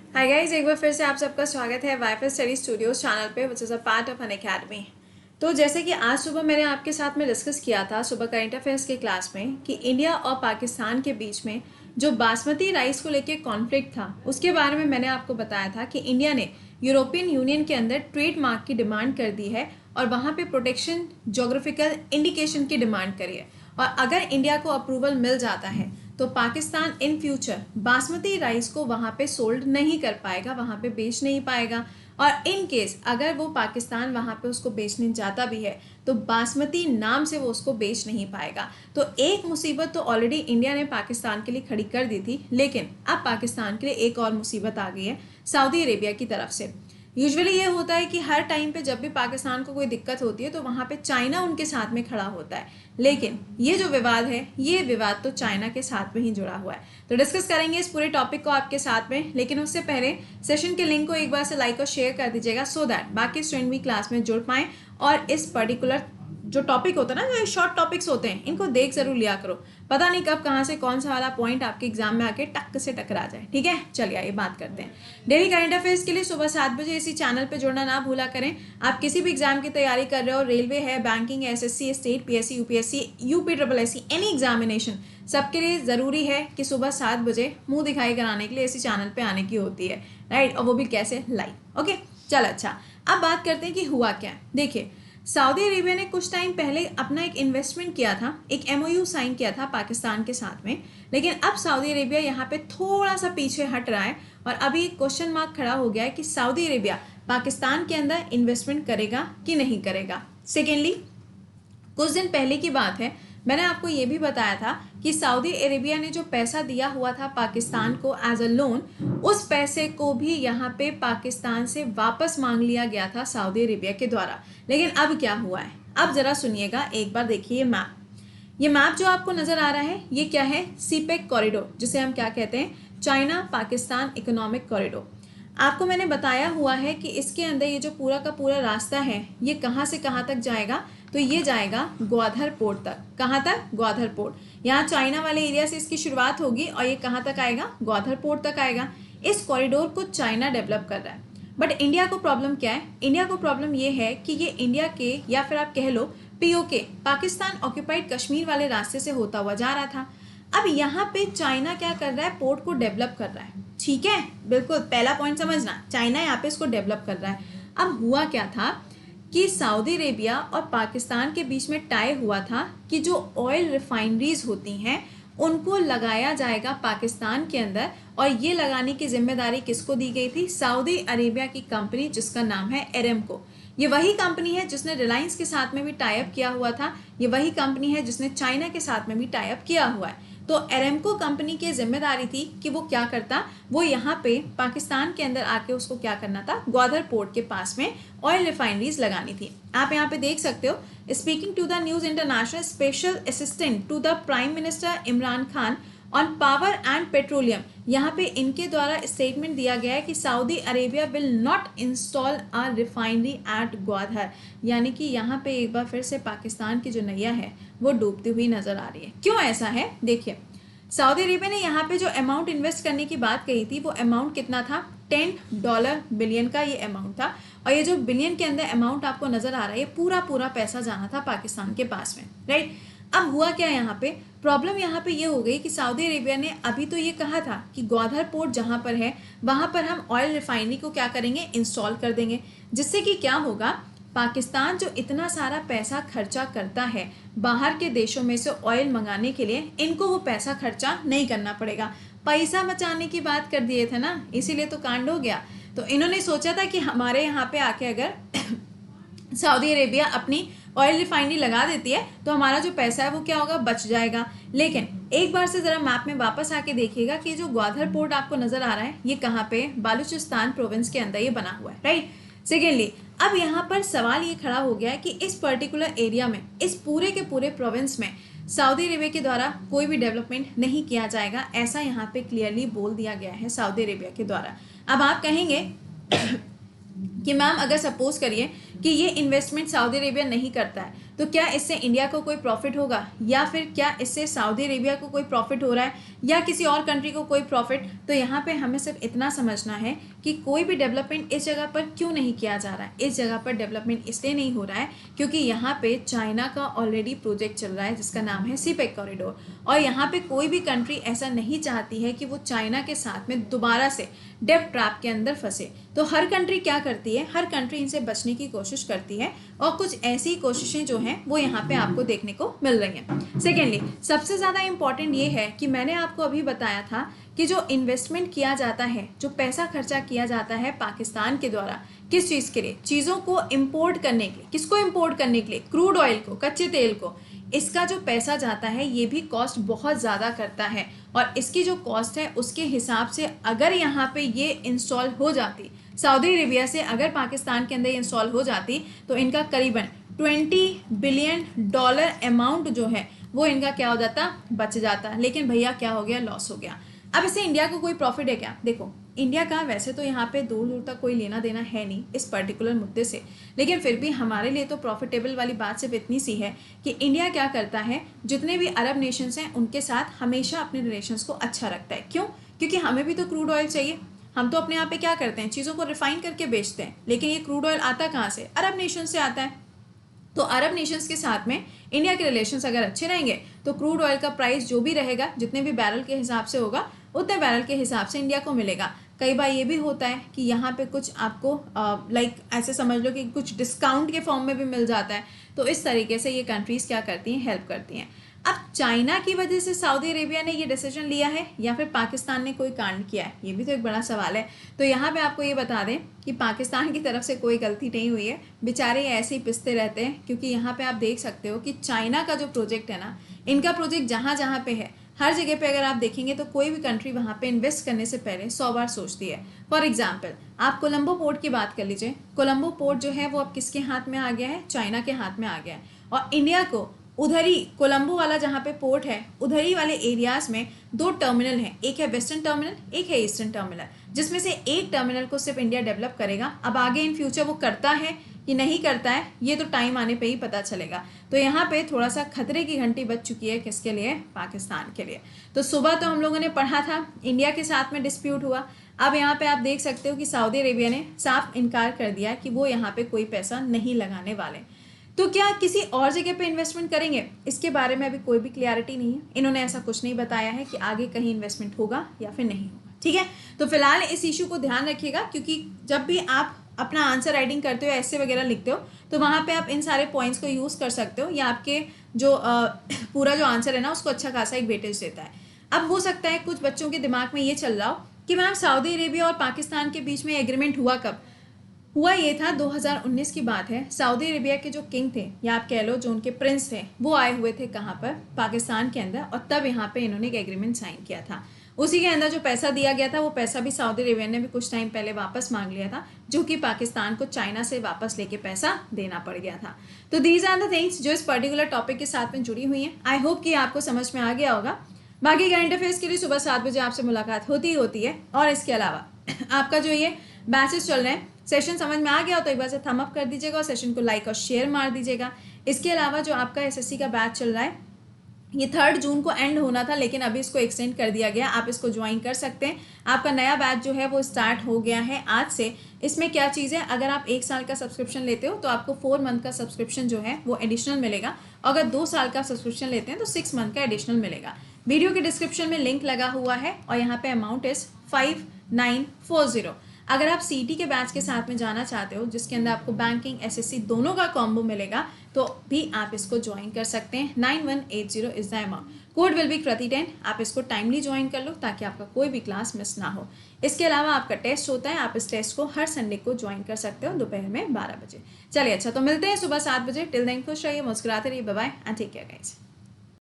Hi guys, एक बार फिर से आप सबका स्वागत है वाईफाई स्टडी स्टूडियोज चैनल पे which is a part of Unacademy. तो जैसे कि आज सुबह मैंने आपके साथ में डिस्कस किया था सुबह करंट अफेयर्स के क्लास में कि इंडिया और पाकिस्तान के बीच में जो बासमती राइस को लेके कॉन्फ्लिक्ट था उसके बारे में मैंने आपको बताया था कि इंडिया ने यूरोपियन यूनियन के अंदर ट्रेड मार्क की डिमांड कर दी है और वहाँ पे प्रोटेक्शन जोग्राफिकल इंडिकेशन की डिमांड करी है। और अगर इंडिया को अप्रूवल मिल जाता है तो Pakistan in future basmati rice को वहाँ पे सोल्ड नहीं कर पाएगा, वहाँ पे बेच नहीं पाएगा। और इन केस अगर वो पाकिस्तान वहाँ पे उसको बेचने जाता भी है तो बासमती नाम से वो उसको बेच नहीं पाएगा। तो एक मुसीबत तो ऑलरेडी इंडिया ने पाकिस्तान के लिए खड़ी कर दी थी, लेकिन अब पाकिस्तान के लिए एक और मुसीबत आ गई है सऊदी अरेबिया की तरफ से। यूजुअली ये होता है कि हर टाइम पे जब भी पाकिस्तान को कोई दिक्कत होती है तो वहाँ पे चाइना उनके साथ में खड़ा होता है, लेकिन ये जो विवाद है ये विवाद तो चाइना के साथ में ही जुड़ा हुआ है। तो डिस्कस करेंगे इस पूरे टॉपिक को आपके साथ में, लेकिन उससे पहले सेशन के लिंक को एक बार से लाइक और शेयर कर दीजिएगा सो दैट बाकी स्टूडेंट भी क्लास में जुड़ पाएँ और इस पर्टिकुलर जो टॉपिक होता है ना, जो शॉर्ट टॉपिक्स होते हैं, इनको देख जरूर लिया करो। पता नहीं कब कहाँ से कौन सा वाला पॉइंट आपके एग्जाम में आके टक से टकरा जाए। ठीक है, चलिए आइए बात करते हैं। डेली करंट अफेयर्स के लिए सुबह 7 बजे इसी चैनल पे जुड़ना ना भूला करें। आप किसी भी एग्जाम की तैयारी कर रहे हो, रेलवे है, बैंकिंग है, SSC, state, PSC, UPSC, UPSC, any examination, सबके लिए ज़रूरी है कि सुबह 7 बजे मुंह दिखाई कराने के लिए इसी चैनल पे आने की होती है, राइट। और वो भी कैसे, लाइव। ओके, चल अच्छा, अब बात करते हैं कि हुआ क्या। देखिए, सऊदी अरेबिया ने कुछ टाइम पहले अपना एक इन्वेस्टमेंट किया था, एक एमओयू साइन किया था पाकिस्तान के साथ में, लेकिन अब सऊदी अरेबिया यहाँ पे थोड़ा सा पीछे हट रहा है और अभी एक क्वेश्चन मार्क खड़ा हो गया है कि सऊदी अरेबिया पाकिस्तान के अंदर इन्वेस्टमेंट करेगा कि नहीं करेगा। सेकेंडली, कुछ दिन पहले की बात है, मैंने आपको ये भी बताया था कि सऊदी अरेबिया ने जो पैसा दिया हुआ था पाकिस्तान को एज अ लोन, उस पैसे को भी यहाँ पे पाकिस्तान से वापस मांग लिया गया था सऊदी अरेबिया के द्वारा। लेकिन अब क्या हुआ है, अब जरा सुनिएगा, एक बार देखिए मैप। ये मैप जो आपको नजर आ रहा है ये क्या है, सीपेक कॉरिडोर, जिसे हम क्या कहते हैं, चाइना पाकिस्तान इकोनॉमिक कॉरिडोर। आपको मैंने बताया हुआ है कि इसके अंदर ये जो पूरा का पूरा रास्ता है ये कहाँ से कहाँ तक जाएगा, तो ये जाएगा ग्वादर पोर्ट तक। कहाँ तक, ग्वादर पोर्ट। यहाँ चाइना वाले एरिया से इसकी शुरुआत होगी और ये कहाँ तक आएगा, ग्वादर पोर्ट तक आएगा। इस कॉरिडोर को चाइना डेवलप कर रहा है। बट इंडिया को प्रॉब्लम क्या है, इंडिया को प्रॉब्लम ये है कि ये इंडिया के, या फिर आप कह लो पीओके, पाकिस्तान ऑक्यूपाइड कश्मीर वाले रास्ते से होता हुआ जा रहा था। अब यहाँ पे चाइना क्या कर रहा है, पोर्ट को डेवलप कर रहा है। ठीक है, बिल्कुल पहला पॉइंट समझना, चाइना यहाँ पे इसको डेवलप कर रहा है। अब हुआ क्या था कि सऊदी अरेबिया और पाकिस्तान के बीच में टाई हुआ था कि जो ऑयल रिफाइनरीज होती हैं उनको लगाया जाएगा पाकिस्तान के अंदर, और ये लगाने की जिम्मेदारी किसको दी गई थी, सऊदी अरेबिया की कंपनी जिसका नाम है एरेमको। ये वही कंपनी है जिसने रिलायंस के साथ में भी टाई अप किया हुआ था, ये वही कंपनी है जिसने चाइना के साथ में भी टाई अप किया हुआ है। तो एरेमको कंपनी की जिम्मेदारी थी कि वो क्या करता, वो यहाँ पे पाकिस्तान के अंदर आके उसको क्या करना था, ग्वादर पोर्ट के पास में ऑयल रिफाइनरीज लगानी थी। आप यहाँ पे देख सकते हो, speaking to the news international special assistant to the prime minister Imran Khan on power and petroleum, यहाँ पे इनके द्वारा स्टेटमेंट दिया गया है कि Saudi Arabia will not install a refinery at Gwadar. यानी कि यहाँ पे एक बार फिर से पाकिस्तान की जो नैया है वो डूबती हुई नजर आ रही है। क्यों ऐसा है, देखिए, सऊदी अरेबिया ने यहाँ पे जो अमाउंट इन्वेस्ट करने की बात कही थी वो अमाउंट कितना था, $10 बिलियन का ये अमाउंट था। और ये जो बिलियन के अंदर अमाउंट आपको नजर आ रहा है ये पूरा पूरा पैसा जाना था पाकिस्तान के पास में, राइट। अब हुआ क्या, यहाँ पे प्रॉब्लम यहाँ पे ये हो गई कि सऊदी अरेबिया ने अभी तो ये कहा था कि ग्वादर पोर्ट जहाँ पर है वहाँ पर हम ऑयल रिफाइनरी को क्या करेंगे, इंस्टॉल कर देंगे, जिससे कि क्या होगा, पाकिस्तान जो इतना सारा पैसा खर्चा करता है बाहर के देशों में से ऑयल मंगाने के लिए, इनको वो पैसा खर्चा नहीं करना पड़ेगा। पैसा बचाने की बात कर दिए थे ना, इसीलिए तो कांड हो गया। तो इन्होंने सोचा था कि हमारे यहाँ पे आके अगर सऊदी अरेबिया अपनी ऑयल रिफाइनरी लगा देती है तो हमारा जो पैसा है वो क्या होगा, बच जाएगा। लेकिन एक बार से जरा मैप में वापस आके देखिएगा कि जो ग्वादर पोर्ट आपको नजर आ रहा है ये कहाँ पे, बालूचिस्तान प्रोविंस के अंदर ये बना हुआ है, राइट। सेकेंडली, अब यहाँ पर सवाल ये खड़ा हो गया है कि इस पर्टिकुलर एरिया में, इस पूरे के पूरे प्रोविंस में सऊदी अरेबिया के द्वारा कोई भी डेवलपमेंट नहीं किया जाएगा, ऐसा यहाँ पे क्लियरली बोल दिया गया है सऊदी अरेबिया के द्वारा। अब आप कहेंगे कि मैम अगर सपोज करिए कि ये इन्वेस्टमेंट सऊदी अरेबिया नहीं करता है तो क्या इससे इंडिया को कोई प्रॉफिट होगा, या फिर क्या इससे सऊदी अरेबिया को कोई प्रॉफिट हो रहा है, या किसी और कंट्री को कोई प्रॉफिट। तो यहाँ पे हमें सिर्फ इतना समझना है कि कोई भी डेवलपमेंट इस जगह पर क्यों नहीं किया जा रहा है। इस जगह पर डेवलपमेंट इसलिए नहीं हो रहा है क्योंकि यहाँ पे चाइना का ऑलरेडी प्रोजेक्ट चल रहा है जिसका नाम है सीपेक कॉरिडोर, और यहाँ पे कोई भी कंट्री ऐसा नहीं चाहती है कि वो चाइना के साथ में दोबारा से डेब्ट ट्रैप के अंदर फंसे। तो हर कंट्री क्या करती है, हर कंट्री इनसे बचने की कोशिश करती है, और कुछ ऐसी कोशिशें जो हैं वो यहाँ पे आपको देखने को मिल रही हैं। सेकेंडली, सबसे ज़्यादा इंपॉर्टेंट ये है कि मैंने आपको अभी बताया था कि जो इन्वेस्टमेंट किया जाता है, जो पैसा खर्चा किया जाता है पाकिस्तान के द्वारा किस चीज़ के लिए, चीज़ों को इम्पोर्ट करने के लिए। किसको इम्पोर्ट करने के लिए? क्रूड ऑयल को, कच्चे तेल को। इसका जो पैसा जाता है ये भी कॉस्ट बहुत ज़्यादा करता है, और इसकी जो कॉस्ट है उसके हिसाब से अगर यहाँ पे ये इंस्टॉल हो जाती, सऊदी अरेबिया से अगर पाकिस्तान के अंदर इंस्टॉल हो जाती, तो इनका करीबन $20 बिलियन अमाउंट जो है वो इनका क्या हो जाता, बच जाता। लेकिन भैया क्या हो गया, लॉस हो गया। अब इससे इंडिया को कोई प्रॉफिट है क्या? देखो, इंडिया का वैसे तो यहाँ पे दूर दूर तक कोई लेना देना है नहीं इस पर्टिकुलर मुद्दे से, लेकिन फिर भी हमारे लिए तो प्रॉफिटेबल वाली बात सिर्फ इतनी सी है कि इंडिया क्या करता है, जितने भी अरब नेशंस हैं उनके साथ हमेशा अपने रिलेशंस को अच्छा रखता है। क्यों? क्योंकि हमें भी तो क्रूड ऑयल चाहिए। हम तो अपने यहाँ पे क्या करते हैं, चीज़ों को रिफाइन करके बेचते हैं, लेकिन ये क्रूड ऑयल आता कहाँ से? अरब नेशन से आता है। तो अरब नेशंस के साथ में इंडिया के रिलेशंस अगर अच्छे रहेंगे तो क्रूड ऑयल का प्राइस जो भी रहेगा, जितने भी बैरल के हिसाब से होगा, उतने बैरल के हिसाब से इंडिया को मिलेगा। कई बार ये भी होता है कि यहाँ पे कुछ आपको ऐसे समझ लो कि कुछ डिस्काउंट के फॉर्म में भी मिल जाता है। तो इस तरीके से ये कंट्रीज़ क्या करती हैं, हेल्प करती हैं। अब चाइना की वजह से सऊदी अरेबिया ने ये डिसीजन लिया है या फिर पाकिस्तान ने कोई कांड किया है, ये भी तो एक बड़ा सवाल है। तो यहाँ पे आपको ये बता दें कि पाकिस्तान की तरफ से कोई गलती नहीं हुई है, बेचारे ऐसे ही पिसते रहते हैं। क्योंकि यहाँ पे आप देख सकते हो कि चाइना का जो प्रोजेक्ट है ना, इनका प्रोजेक्ट जहाँ जहाँ पे है, हर जगह पे अगर आप देखेंगे तो कोई भी कंट्री वहाँ पे इन्वेस्ट करने से पहले 100 बार सोचती है। फॉर एग्जाम्पल, आप कोलंबो पोर्ट की बात कर लीजिए। कोलंबो पोर्ट जो है वो अब किसके हाथ में आ गया है? चाइना के हाथ में आ गया है। और इंडिया को उधर ही कोलंबो वाला जहाँ पे पोर्ट है, उधर ही वाले एरियाज में 2 टर्मिनल हैं, एक है वेस्टर्न टर्मिनल, एक है ईस्टर्न टर्मिनल, जिसमें से एक टर्मिनल को सिर्फ इंडिया डेवलप करेगा। अब आगे इन फ्यूचर वो करता है कि नहीं करता है, ये तो टाइम आने पे ही पता चलेगा। तो यहाँ पे थोड़ा सा खतरे की घंटी बज चुकी है, किसके लिए? पाकिस्तान के लिए। तो सुबह तो हम लोगों ने पढ़ा था इंडिया के साथ में डिस्प्यूट हुआ। अब यहाँ पे आप देख सकते हो कि सऊदी अरेबिया ने साफ इनकार कर दिया कि वो यहाँ पे कोई पैसा नहीं लगाने वाले। तो क्या किसी और जगह पे इन्वेस्टमेंट करेंगे, इसके बारे में अभी कोई भी क्लियरिटी नहीं है। इन्होंने ऐसा कुछ नहीं बताया है कि आगे कहीं इन्वेस्टमेंट होगा या फिर नहीं होगा। ठीक है, तो फिलहाल इस इशू को ध्यान रखिएगा, क्योंकि जब भी आप अपना आंसर राइटिंग करते हो, ऐसे वगैरह लिखते हो, तो वहाँ पे आप इन सारे पॉइंट्स को यूज़ कर सकते हो, या आपके जो पूरा जो आंसर है ना उसको अच्छा खासा एक वेटेज देता है। अब हो सकता है कुछ बच्चों के दिमाग में ये चल रहा हो कि मैम सऊदी अरेबिया और पाकिस्तान के बीच में एग्रीमेंट हुआ कब? हुआ ये था 2019 की बात है। सऊदी अरेबिया के जो किंग थे, या आप कह लो जो उनके प्रिंस थे, वो आए हुए थे कहाँ पर? पाकिस्तान के अंदर, और तब यहाँ पे इन्होंने एक एग्रीमेंट साइन किया था। उसी के अंदर जो पैसा दिया गया था, वो पैसा भी सऊदी अरेबिया ने भी कुछ टाइम पहले वापस मांग लिया था, जो कि पाकिस्तान को चाइना से वापस लेके पैसा देना पड़ गया था। तो दीज आर द थिंग्स जो इस पर्टिकुलर टॉपिक के साथ में जुड़ी हुई हैं। आई होप कि आपको समझ में आ गया होगा। बाकी करंट अफेयर्स के लिए सुबह 7 बजे आपसे मुलाकात होती है। और इसके अलावा आपका जो ये बैचेस चल रहे हैं, सेशन समझ में आ गया हो तो एक बार से थम अप कर दीजिएगा और सेशन को लाइक और शेयर मार दीजिएगा। इसके अलावा जो आपका एसएससी का बैच चल रहा है, ये 3 जून को एंड होना था, लेकिन अभी इसको एक्सटेंड कर दिया गया। आप इसको ज्वाइन कर सकते हैं। आपका नया बैच जो है वो स्टार्ट हो गया है आज से। इसमें क्या चीज़ है, अगर आप 1 साल का सब्सक्रिप्शन लेते हो तो आपको 4 मंथ का सब्सक्रिप्शन जो है वो एडिशनल मिलेगा। अगर 2 साल का सब्सक्रिप्शन लेते हैं तो 6 मंथ का एडिशनल मिलेगा। वीडियो के डिस्क्रिप्शन में लिंक लगा हुआ है, और यहाँ पे अमाउंट इज 5940। अगर आप सीटी के बैच के साथ में जाना चाहते हो, जिसके अंदर आपको बैंकिंग एसएससी दोनों का कॉम्बो मिलेगा, तो भी आप इसको ज्वाइन कर सकते हैं। 9180 is the amount. Code will be कृति10। आप इसको टाइमली ज्वाइन कर लो ताकि आपका कोई भी क्लास मिस ना हो। इसके अलावा आपका टेस्ट होता है, आप इस टेस्ट को हर संडे को ज्वाइन कर सकते हो दोपहर में 12 बजे। चलिए, अच्छा, तो मिलते हैं सुबह 7 बजे। टिल देन खुश रहिए, मुस्कुराते रहिए। Bye bye and take care guys.